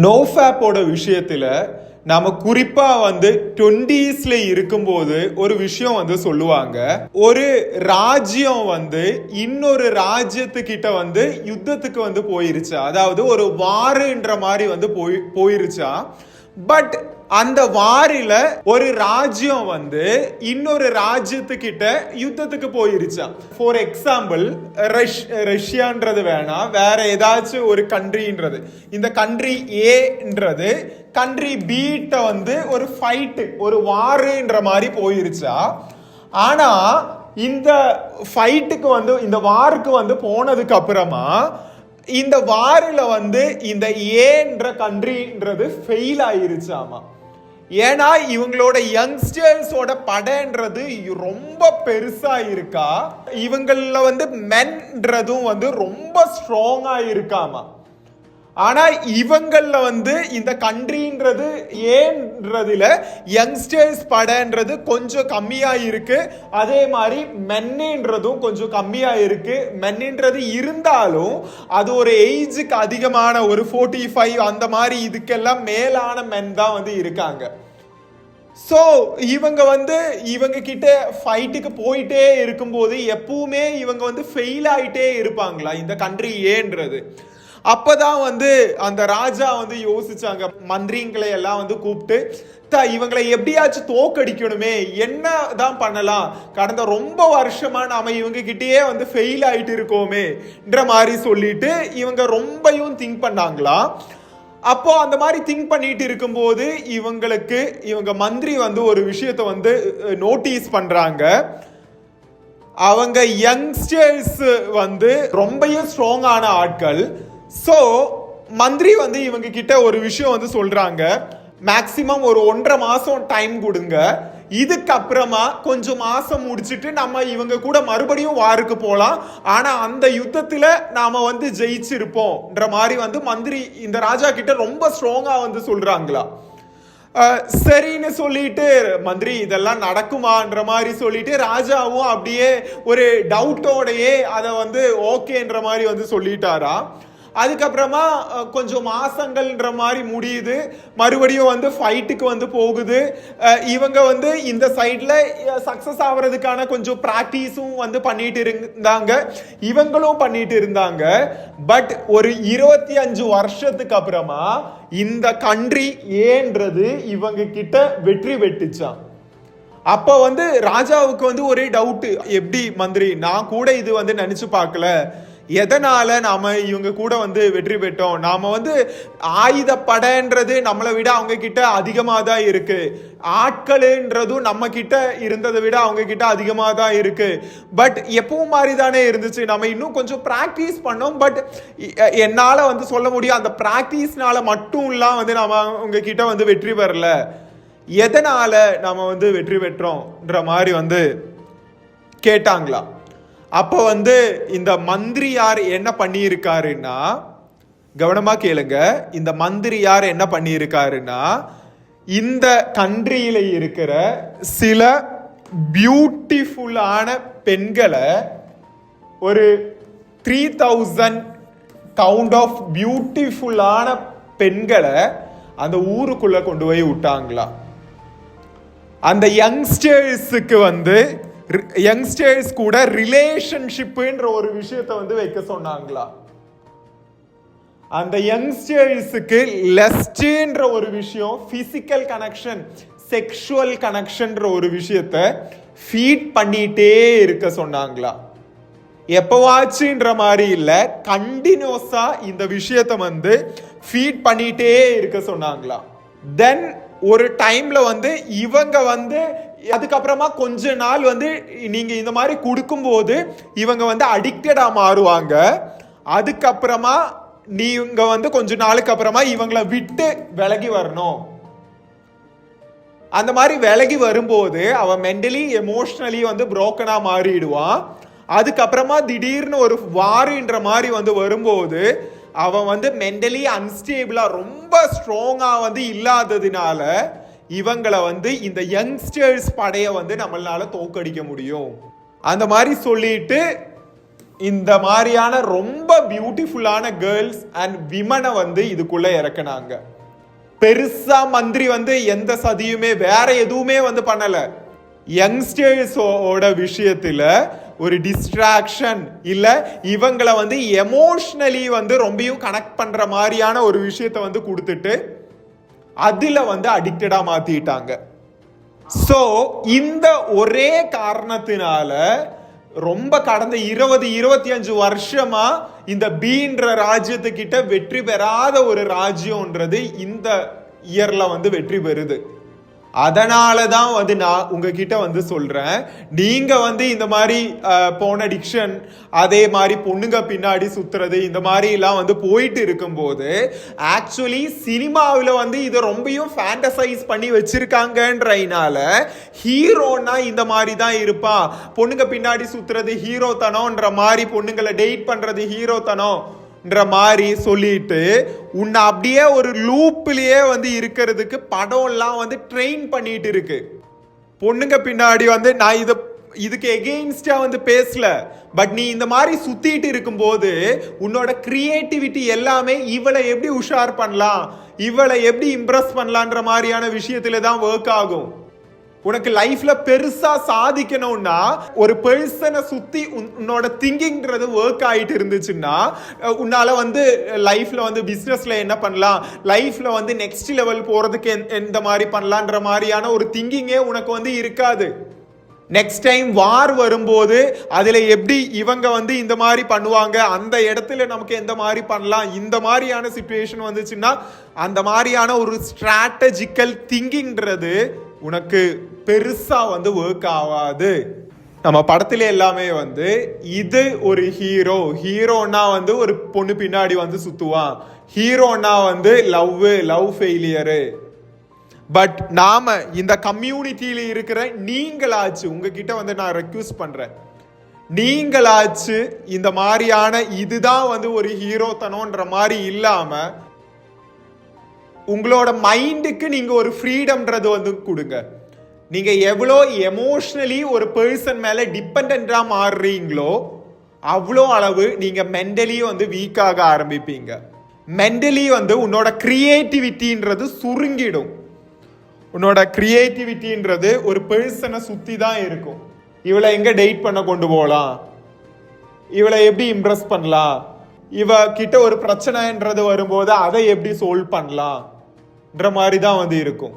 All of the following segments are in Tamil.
நோஃபேப்போட விஷயத்துல நாம குறிப்பா 20s இருக்கும்போது ஒரு விஷயம் சொல்லுவாங்க. ஒரு ராஜ்யம் இன்னொரு ராஜ்யத்துக்கிட்ட யுத்தத்துக்கு போயிருச்சா, அதாவது ஒரு வாருன்ற மாதிரி போயிருச்சா. பட் அந்த வாரில ஒரு ராஜ்யம் இன்னொரு ராஜ்யத்துக்கிட்ட யுத்தத்துக்கு போயிருச்சா. ஃபார் எக்ஸாம்பிள் ரஷ்யான்றது வேணாம், வேற ஏதாச்சும் ஒரு கண்ட்ரின்றது. இந்த கண்ட்ரி ஏன்றது கண்ட்ரி பீட்ட ஒரு ஃபைட், ஒரு வாருன்ற மாதிரி போயிருச்சா. ஆனா இந்த ஃபைட்டுக்கு இந்த வாருக்கு போனதுக்கு அப்புறமா இந்த வாரில இந்த ஏன்ற கண்ட்ரின்றது ஃபெயில் ஆயிருச்சாமா. ஏன்னா இவங்களோட யங்ஸ்டர்ஸோட படைன்றது ரொம்ப பெருசா இருக்கா, இவங்கள மென்றதும் ரொம்ப ஸ்ட்ராங்கா இருக்காமா. ஆனா இவங்கள இந்த கண்ட்ரின்றது ஏன்றதுல யங்ஸ்டர்ஸ் படைன்றது கொஞ்சம் கம்மியா இருக்கு. அதே மாதிரி மென்னுன்றதும் கொஞ்சம் கம்மியா இருக்கு. மென்னுன்றது இருந்தாலும் அது ஒரு ஏஜுக்கு அதிகமான ஒரு 45 அந்த மாதிரி இதுக்கெல்லாம் மேலான மென் தான் இருக்காங்க. ஸோ இவங்க கிட்ட ஃபைட்டுக்கு போயிட்டே இருக்கும்போது எப்பவுமே இவங்க ஃபெயில் ஆயிட்டே இருப்பாங்களா இந்த கண்ட்ரி ஏன்றது. அப்பதான் அந்த ராஜா யோசிச்சாங்க, மந்திரிங்களை எல்லாம் கூப்பிட்டு இவங்களை எப்படியாச்சும் தோக்கடிக்கணுமே, என்னதான் பண்ணலாம், கடந்த ரொம்ப வருஷமா நாம இவங்க கிட்டயே ஃபெயில் ஆயிட்டு இருக்கோமேன்ற மாதிரி சொல்லிட்டு இவங்க ரொம்பவும் திங்க் பண்ணாங்களா. அப்போ அந்த மாதிரி திங்க் பண்ணிட்டு இருக்கும்போது இவங்க மந்திரி ஒரு விஷயத்தை நோட்டீஸ் பண்றாங்க. அவங்க யங்ஸ்டர்ஸ் ரொம்பவும் ஸ்ட்ராங்கான ஆட்கள். சோ மந்திரி இவங்க கிட்ட ஒரு விஷயம் சொல்றாங்க, மேக்சிமம் ஒரு 1.5 மாசம் டைம் கொடுங்க, இதுக்கப்புறமா கொஞ்சம் மாசம் முடிச்சிட்டு நம்ம இவங்க கூட மறுபடியும் வாருக்கு போலாம், ஆனா அந்த யுத்தத்துல நாம ஜெயிச்சிருப்போம்ன்ற மாதிரி மந்திரி இந்த ராஜா கிட்ட ரொம்ப ஸ்ட்ராங்கா சொல்றாங்களா. சரின்னு சொல்லிட்டு மந்திரி இதெல்லாம் நடக்குமான்ற மாதிரி சொல்லிட்டு ராஜாவும் அப்படியே ஒரு டவுட்டோடையே அதை ஓகேன்ற மாதிரி சொல்லிட்டாரா. அதுக்கப்புறமா கொஞ்சம் மாசங்கள்ன்ற மாதிரி முடியுது, மறுபடியும் ஃபைட்டுக்கு போகுது. இவங்க இந்த சைட்ல சக்சஸ் ஆகிறதுக்கான கொஞ்சம் பிராக்டிஸும் பண்ணிட்டு இருந்தாங்க, இவங்களும் பண்ணிட்டு இருந்தாங்க. பட் ஒரு 25 வருஷத்துக்கு அப்புறமா இந்த கண்ட்ரி ஏன்றது இவங்க கிட்ட வெற்றி பெற்றுச்சான். அப்ப ராஜாவுக்கு ஒரே டவுட், எப்படி மந்திரி, நான் கூட இது நினைச்சு பார்க்கல, எதனால நாம இவங்க கூட வெற்றி பெற்றோம், நாம ஆயுத படைன்றது நம்மளை விட அவங்க கிட்ட அதிகமா தான் இருக்கு, ஆட்கள்ன்றதும் நம்ம கிட்ட இருந்ததை விட அவங்க கிட்ட அதிகமா தான் இருக்கு. பட் எப்பவும் மாதிரி தானே இருந்துச்சு, நம்ம இன்னும் கொஞ்சம் பிராக்டிஸ் பண்ணோம். பட் என்னால சொல்ல முடியும், அந்த பிராக்டிஸ்னால மட்டும் இல்லாம நாம அவங்க கிட்ட வெற்றி பெறல, எதனால நாம வெற்றி பெற்றோம்ன்ற மாதிரி கேட்டாங்களா. அப்ப இந்த மந்திரி யார் என்ன பண்ணியிருக்காருன்னா, கவனமா கேளுங்க, இந்த மந்திரி யார் என்ன பண்ணியிருக்காருன்னா, இந்த கண்ட்ரியில இருக்கிற சில பியூட்டிஃபுல்லான பெண்களை, ஒரு 3000 கவுண்ட் ஆஃப் பியூட்டிஃபுல்லான பெண்களை அந்த ஊருக்குள்ள கொண்டு போய் விட்டாங்களா. அந்த யங்ஸ்டர்ஸுக்கு யங்ஸ்டர்ஸ் கூட ரிலேஷன்ஷிப்ன்ற ஒரு விஷயத்தை வைக்க சொன்னாங்களா. அந்த யங்ஸ்டர்ஸுக்கு லஸ்ட்ன்ற ஒரு விஷயம், பிசிக்கல் கனெக்ஷன், செக்ஷுவல் கனெக்ஷன்ற ஒரு விஷயத்தை ஃபீட் பண்ணிட்டே இருக்க சொன்னாங்களா. எப்பவாச்சுன்ற மாதிரி இல்ல, கண்டினியூஸா இந்த விஷயத்தை ஃபீட் பண்ணிட்டே இருக்க சொன்னாங்களா. தென் ஒரு டைம்ல இவங்க அதுக்கப்புறமா கொஞ்ச நாள் நீங்க இந்த மாதிரி கொடுக்கும்போது இவங்க அடிக்டடா மாறுவாங்க. அதுக்கப்புறமா நீங்க கொஞ்ச நாளுக்கு அப்புறமா இவங்களை விட்டு விலகி வரணும். அந்த மாதிரி விலகி வரும்போது அவன் மென்டலி எமோஷனலி புரோக்கனா மாறிடுவான். அதுக்கப்புறமா திடீர்னு ஒரு வாரின்ற மாதிரி வரும்போது அவன் மென்டலி அன்ஸ்டேபிளா ரொம்ப ஸ்ட்ராங்கா இல்லாததுனால இவங்களை இந்த யங்ஸ்டர்ஸ் படைய நம்மளால தோக்கடிக்க முடியும் அந்த மாதிரி சொல்லிட்டு இந்த மாதிரியான ரொம்ப பியூட்டிஃபுல்லான கேர்ள்ஸ் அண்ட் விமனை வந்து இதுக்குள்ள இறக்குனாங்க. பெருசா மந்திரி வந்து எந்த சதியுமே வேற எதுவுமே வந்து பண்ணல. யங்ஸ்டர்ஸோட விஷயத்துல ஒரு டிஸ்ட்ராக்ஷன் இல்ல இவங்களை வந்து எமோஷனலி வந்து ரொம்பவும் கனெக்ட் பண்ற மாதிரியான ஒரு விஷயத்த வந்து கொடுத்துட்டு அதுல வந்து அடிக்டடா மாத்திட்டாங்க. சோ இந்த ஒரே காரணத்தினால ரொம்ப கடந்த 20-25 வருஷமா இந்த பீன்ற ராஜ்யத்துக்கிட்ட வெற்றி பெறாத ஒரு ராஜ்யம்ன்றது இந்த இயர்ல வந்து வெற்றி பெறுது. அதனாலதான் வந்து நான் உங்ககிட்ட வந்து சொல்றேன், நீங்க வந்து இந்த மாதிரி போன அடிக்ஷன் அதே மாதிரி பொண்ணுங்க பின்னாடி சுத்துறது இந்த மாதிரி எல்லாம் வந்து போயிட்டு இருக்கும்போது ஆக்சுவலி சினிமாவில் வந்து இதை ரொம்பவும் ஃபேண்டசைஸ் பண்ணி வச்சிருக்காங்கன்றனால ஹீரோனா இந்த மாதிரி தான் இருப்பான், பொண்ணுங்க பின்னாடி சுத்துறது ஹீரோ தனம்ன்ற மாதிரி, பொண்ணுங்களை டேட் பண்றது ஹீரோ தனம் மாதிரி சொல்லிட்டு உன்னை அப்படியே ஒரு லூப்லயே வந்து இருக்கிறதுக்கு படம் எல்லாம் வந்து ட்ரெயின் பண்ணிட்டு இருக்கு. பொண்ணுங்க பின்னாடி வந்து நான் இதுக்கு எகெயின்ஸ்டா வந்து பேசல, பட் நீ இந்த மாதிரி சுத்திட்டு இருக்கும்போது உன்னோட கிரியேட்டிவிட்டி எல்லாமே இவளை எப்படி உஷார் பண்ணலாம், இவளை எப்படி இம்ப்ரெஸ் பண்ணலான்ற மாதிரியான விஷயத்துல தான் ஒர்க் ஆகும். உனக்கு லைஃப்ல பெருசா சாதிக்கணும்னா ஒரு பெர்சனை சுத்தி உன்னோட திங்கிங்ன்றது ஒர்க் ஆயிட்டு இருந்துச்சுன்னா உன்னால வந்து லைஃப்ல வந்து பிசினஸ்ல என்ன பண்ணலாம், லைஃப்ல வந்து நெக்ஸ்ட் லெவல் போறதுக்கு எந்த மாதிரி பண்ணலான்ற மாதிரியான ஒரு திங்கிங்கே உனக்கு வந்து இருக்காது. நெக்ஸ்ட் டைம் வார் வரும்போது அதுல எப்படி இவங்க வந்து இந்த மாதிரி பண்ணுவாங்க, அந்த இடத்துல நமக்கு எந்த மாதிரி பண்ணலாம், இந்த மாதிரியான சிச்சுவேஷன் வந்துச்சுன்னா அந்த மாதிரியான ஒரு ஸ்ட்ராட்டஜிக்கல் திங்கிங்ன்றது உனக்கு பெருசா வந்து ஒர்க் ஆகாது. நம்ம படத்துல எல்லாமே வந்து இது ஒரு ஹீரோனா வந்து ஒரு பொண்ணு பின்னாடி வந்து சுத்துவான், ஹீரோனா வந்து லவ் ஃபெயிலியரு. பட் நாம இந்த கம்யூனிட்டியில இருக்கிற நீங்களாச்சு, உங்ககிட்ட வந்து நான் ரெக்வெஸ்ட் பண்றேன், நீங்களாச்சு இந்த மாதிரியான இதுதான் வந்து ஒரு ஹீரோத்தனம்ன்ற மாதிரி இல்லாம உங்களோட மைண்டுக்கு நீங்க ஒரு ஃப்ரீடம்ன்றது வந்து கொடுங்க. நீங்க எவ்வளோ எமோஷனலி ஒரு பர்சன் மேல டிபெண்டா மாறுறீங்களோ அவ்வளோ அளவு நீங்க மென்டலி வந்து வீக்காக ஆரம்பிப்பீங்க. மென்டலி வந்து உன்னோட கிரியேட்டிவிட்டின்றது சுருங்கிடும். உன்னோட கிரியேட்டிவிட்டின்றது ஒரு பர்சனை சுத்தி தான் இருக்கும். இவளை எங்க டேட் பண்ண கொண்டு போகலாம், இவளை எப்படி இம்ப்ரெஸ் பண்ணலாம், இவ கிட்ட ஒரு பிரச்சனைன்றது வரும்போது அதை எப்படி சால்வ் பண்ணலாம்ன்ற மாதிரி தான் வந்து இருக்கும்.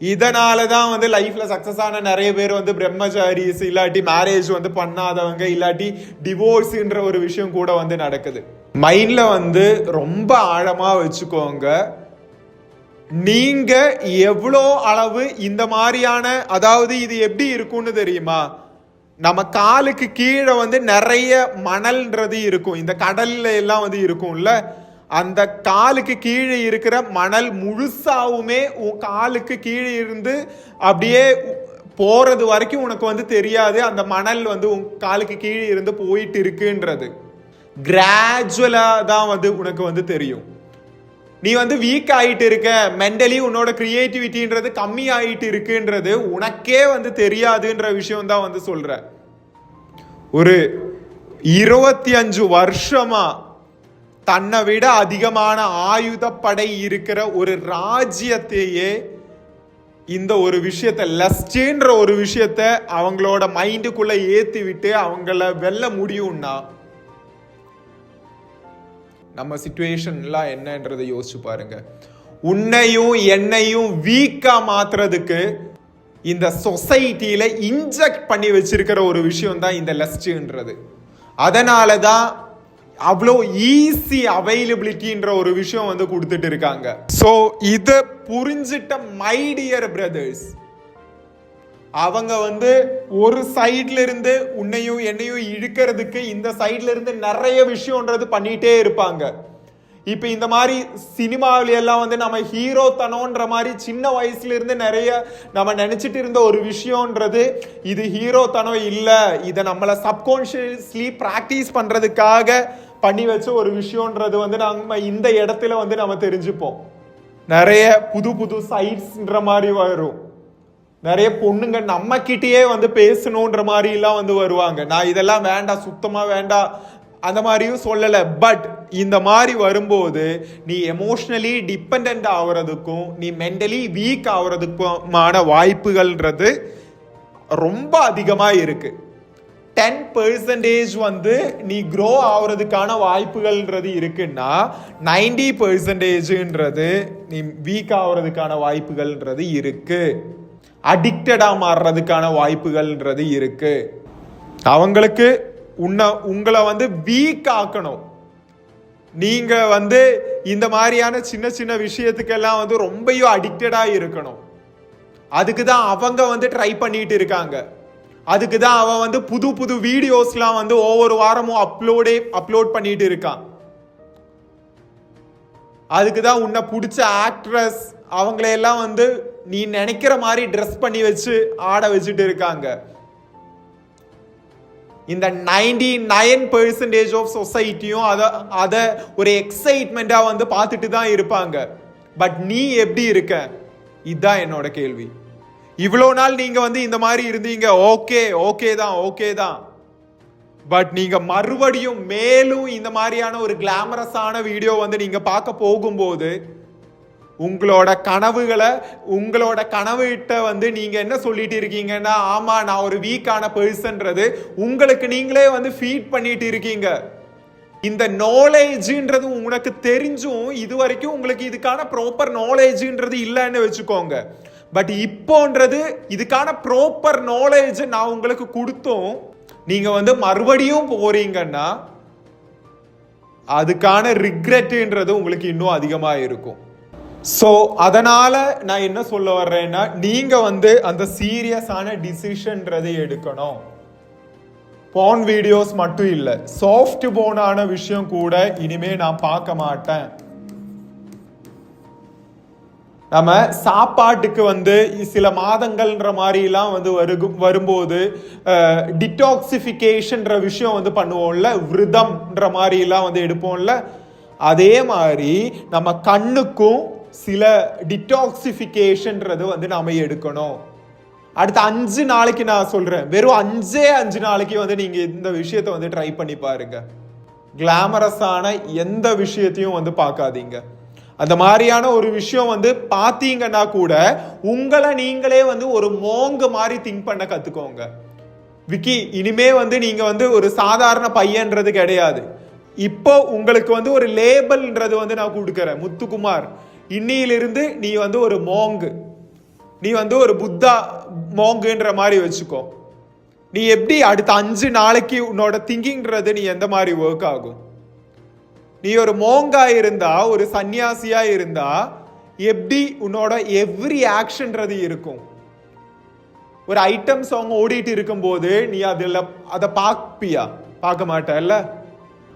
இதனாலதான் வந்து லைஃப்ல சக்சஸ் ஆன நிறைய பேர் வந்து பிரம்மச்சாரிஸ் இல்லாட்டி மேரேஜ் வந்து பண்ணாதவங்க இல்லாட்டி டிவோர்ஸ்ன்ற ஒரு விஷயம் கூட வந்து நடக்குது. மைண்ட்ல வந்து ரொம்ப ஆழமா வச்சுக்கோங்க, நீங்க எவ்வளோ அளவு இந்த மாதிரியான, அதாவது இது எப்படி இருக்கும்னு தெரியுமா, நம்ம காலுக்கு கீழே வந்து நிறைய மணல்ன்றது இருக்கும், இந்த கடல்ல எல்லாம் வந்து இருக்கும்ல, அந்த காலுக்கு கீழே இருக்கிற மணல் முழுசாவுமே உன் காலுக்கு கீழே இருந்து அப்படியே போறது வரைக்கும் உனக்கு வந்து தெரியாது அந்த மணல் வந்து உன் காலுக்கு கீழே இருந்து போயிட்டு இருக்குன்றது. கிராஜுவலா தான் வந்து உனக்கு வந்து தெரியும். நீ வந்து வீக் ஆயிட்டு இருக்க, மென்டலி உன்னோட கிரியேட்டிவிட்டின்றது கம்மி ஆயிட்டு இருக்குன்றது உனக்கே வந்து தெரியாதுன்ற விஷயம் தான் வந்து சொல்ற. ஒரு 25 வருஷமா தன்னை விட அதிகமான ஆயுதப்படை இருக்கிற ஒரு ராஜ்யத்தையே இந்த ஒரு விஷயத்த லஸ்ட்ன்ற ஒரு விஷயத்த அவங்களோட மைண்டுக்குள்ள ஏத்தி விட்டு அவங்கள வெல்ல முடியும்னா நம்ம சிச்சுவேஷன்லாம் என்னன்றதை யோசிச்சு பாருங்க. உன்னையும் என்னையும் வீக்கா மாத்துறதுக்கு இந்த சொசைட்டியில இன்ஜெக்ட் பண்ணி வச்சிருக்கிற ஒரு விஷயம் தான் இந்த லஸ்ட்ன்றது. அதனாலதான் அவ்வளோ ஈஸி அவைலபிலிட்டின்ற ஒரு விஷயம் வந்து கொடுத்துட்டு இருக்காங்க. ஸோ இதை புரிஞ்சிட்ட மை டியர் பிரதர்ஸ், அவங்க வந்து ஒரு சைட்ல இருந்து உன்னையும் என்னையும் இழுக்கிறதுக்கு இந்த சைட்ல இருந்து நிறைய விஷயம்ன்றது பண்ணிட்டே இருப்பாங்க. இப்ப இந்த மாதிரி சினிமாவில எல்லாம் வந்து நம்ம ஹீரோ தனம்ன்ற மாதிரி சின்ன வயசுல இருந்து நிறைய நம்ம நினைச்சிட்டு இருந்த ஒரு விஷயம்ன்றது இது ஹீரோ தனம் இல்ல, இதை நம்மள சப்கான்ஷியஸ்லி பிராக்டிஸ் பண்றதுக்காக பண்ணி வச்ச ஒரு விஷயம்ன்றது வந்து நம்ம இந்த இடத்துல வந்து நம்ம தெரிஞ்சுப்போம். நிறைய புது புது சைட்ஸ்ன்ற மாதிரி வரும், நிறைய பொண்ணுங்க நம்ம கிட்டயே வந்து பேசணுன்ற மாதிரி எல்லாம் வந்து வருவாங்க. நான் இதெல்லாம் வேண்டாம், சுத்தமா வேண்டாம் அந்த மாதிரியும் சொல்லலை. பட் இந்த மாதிரி வரும்போது நீ எமோஷனலி டிபெண்ட் ஆகுறதுக்கும் நீ மென்டலி வீக் ஆகுறதுக்குமான வாய்ப்புகள்ன்றது ரொம்ப அதிகமாக இருக்கு. 10% வந்து நீ க்ரோ ஆகுறதுக்கான வாய்ப்புகள்ன்றது இருக்குன்னா 90%ன்றது நீ வீக் ஆகுறதுக்கான வாய்ப்புகள்ன்றது இருக்கு. அடிக்டடா மாறுறதுக்கான வாய்ப்புகள்ன்றது இருக்கு. அவங்களுக்கு உங்களை வந்து வீக் ஆக்கணும். நீங்க வந்து இந்த மாதிரியான சின்ன சின்ன விஷயத்துக்கெல்லாம் வந்து ரொம்பயும் அடிக்டடா இருக்கணும். அதுக்கு தான் அவங்க வந்து ட்ரை பண்ணிட்டு இருக்காங்க. அதுக்கு தான் அவன் வந்து புது புது வீடியோஸ்லாம் வந்து ஒவ்வொரு வாரமும் அப்லோட் பண்ணிட்டு இருக்கான். அதுக்கு தான் உன்னை பிடிச்ச ஆக்ட்ரஸ் அவங்களையெல்லாம் வந்து நீ நினைக்கிற மாதிரி ட்ரெஸ் பண்ணி வச்சு ஆட வச்சுட்டு இருக்காங்க. இந்த 99% ஆஃப் சொசைட்டியும் அதை ஒரு எக்ஸைட்மெண்டா வந்து பார்த்துட்டு தான் இருப்பாங்க. பட் நீ எப்படி இருக்க? இதுதான் என்னோட கேள்வி. இவ்வளோ நாள் நீங்க வந்து இந்த மாதிரி இருந்தீங்க, ஓகே தான். பட் நீங்க மறுபடியும் மேலும் இந்த மாதிரியான ஒரு கிளாமரஸான வீடியோ வந்து நீங்க பார்க்க போகும்போது உங்களோட கனவுகிட்ட வந்து நீங்க என்ன சொல்லிட்டு இருக்கீங்கன்னா, ஆமா நான் ஒரு வீக்கான பர்சன்றது உங்களுக்கு நீங்களே வந்து ஃபீட் பண்ணிட்டு இருக்கீங்க. இந்த நாலேஜ்ன்றது உனக்கு தெரிஞ்சும் இது வரைக்கும் உங்களுக்கு இதுக்கான ப்ராப்பர் நாலேஜ்ன்றது இல்லைன்னு வச்சுக்கோங்க. பட் இப்போன்றது இதுக்கான ப்ராப்பர் நாலேஜ் நான் உங்களுக்கு கொடுத்தோம், நீங்க வந்து மறுபடியும் போறீங்கன்னா அதுக்கான ரிக்ரெட்ன்றது உங்களுக்கு இன்னும் அதிகமாக இருக்கும். ஸோ அதனால நான் என்ன சொல்ல வர்றேன்னா, நீங்க வந்து அந்த சீரியஸான டிசிஷன்றது எடுக்கணும். பான் வீடியோஸ் மட்டும் இல்லை, சாஃப்ட் போனான விஷயம் கூட இனிமே நான் பார்க்க மாட்டேன். நம்ம சாப்பாட்டுக்கு வந்து சில மாதங்கள்ன்ற மாதிரிலாம் வந்து வரும்போது டிடாக்சிஃபிகேஷன்ற விஷயம் வந்து பண்ணுவோம்ல, விரதம்ன்ற மாதிரிலாம் வந்து எடுப்போம்ல. அதே மாதிரி நம்ம கண்ணுக்கும் சில டிடாக்சிஃபிகேஷன்றது வந்து நாம எடுக்கணும். அடுத்த 5 நாளைக்கு நான் சொல்றேன், வெறும் 5 நாளைக்கு வந்து நீங்க இந்த விஷயத்தை வந்து ட்ரை பண்ணி பாருங்க. கிளாமரஸான எந்த விஷயத்தையும் வந்து பார்க்காதீங்க. அந்த மாதிரியான ஒரு விஷயம் வந்து பார்த்தீங்கன்னா கூட உங்களை நீங்களே வந்து ஒரு மோங்கு மாதிரி திங்க் பண்ண கத்துக்கோங்க. விக்கி, இனிமே வந்து நீங்க வந்து ஒரு சாதாரண பையன்றது கிடையாது. இப்போ உங்களுக்கு வந்து ஒரு லேபிள்ன்றது வந்து நான் கொடுக்குறேன், முத்துக்குமார். இன்னிலிருந்து நீ வந்து ஒரு மோங்கு, நீ வந்து ஒரு புத்தா மோங்குன்ற மாதிரி வச்சுக்கோ. நீ எப்படி அடுத்த 5 நாளைக்கு உன்னோட திங்கிங்கிறது நீ எந்த மாதிரி ஒர்க் ஆகும்? நீ ஒரு மோங்கா இருந்தா, ஒரு சன்னியாசியா இருந்தா எப்படி உன்னோட எவ்ரி ஆக்ஷன்றது இருக்கும்? ஒரு ஐட்டம் சாங் ஓடிட்டு இருக்கும்போது நீ அதை பார்ப்பியா? பார்க்க மாட்டல்ல.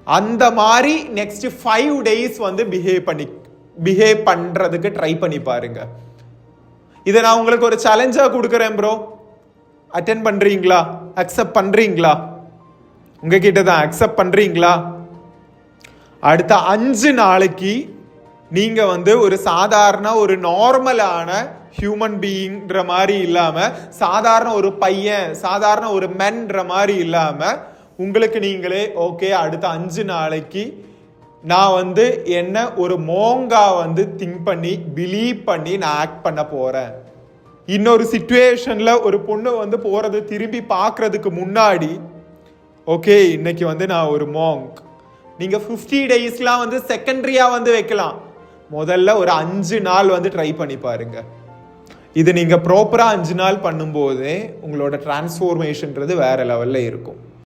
அந்த மாதிரி நெக்ஸ்ட் 5 days வந்து பிஹேவ் பண்றதுக்கு ட்ரை பண்ணி பாருங்க. இதை நான் உங்களுக்கு ஒரு சேலஞ்சா கொடுக்குறேன் ப்ரோ. அட்டென்ட் பண்றீங்களா? அக்செப்ட் பண்றீங்களா? உங்ககிட்ட தான் அக்செப்ட் பண்றீங்களா? அடுத்த 5 நாளைக்கு நீங்க வந்து ஒரு சாதாரண ஒரு நார்மலான ஹியூமன் பீயிங்ன்ற மாதிரி இல்லாம, சாதாரண ஒரு பையன், சாதாரண ஒரு மென்ற மாதிரி இல்லாம உங்களுக்கு நீங்களே ஓகே, அடுத்த 5 நாளைக்கு நான் வந்து என்ன ஒரு மோங்கா வந்து திங்க் பண்ணி பிலீவ் பண்ணி நான் ஆக்ட் பண்ண போறேன். இன்னொரு சிச்சுவேஷன்ல ஒரு பொண்ணு வந்து போறது திரும்பி பார்க்கறதுக்கு முன்னாடி ஓகே இன்னைக்கு வந்து நான் ஒரு மோங்க். நீங்க 50 daysலாம் வந்து செகண்டரியா வந்து வைக்கலாம். முதல்ல ஒரு 5 நாள் வந்து ட்ரை பண்ணி பாருங்க. இது நீங்க ப்ராப்பரா 5 நாள் பண்ணும்போது உங்களோட டிரான்ஸ்ஃபோர்மேஷன்றது வேற லெவல்ல இருக்கும்.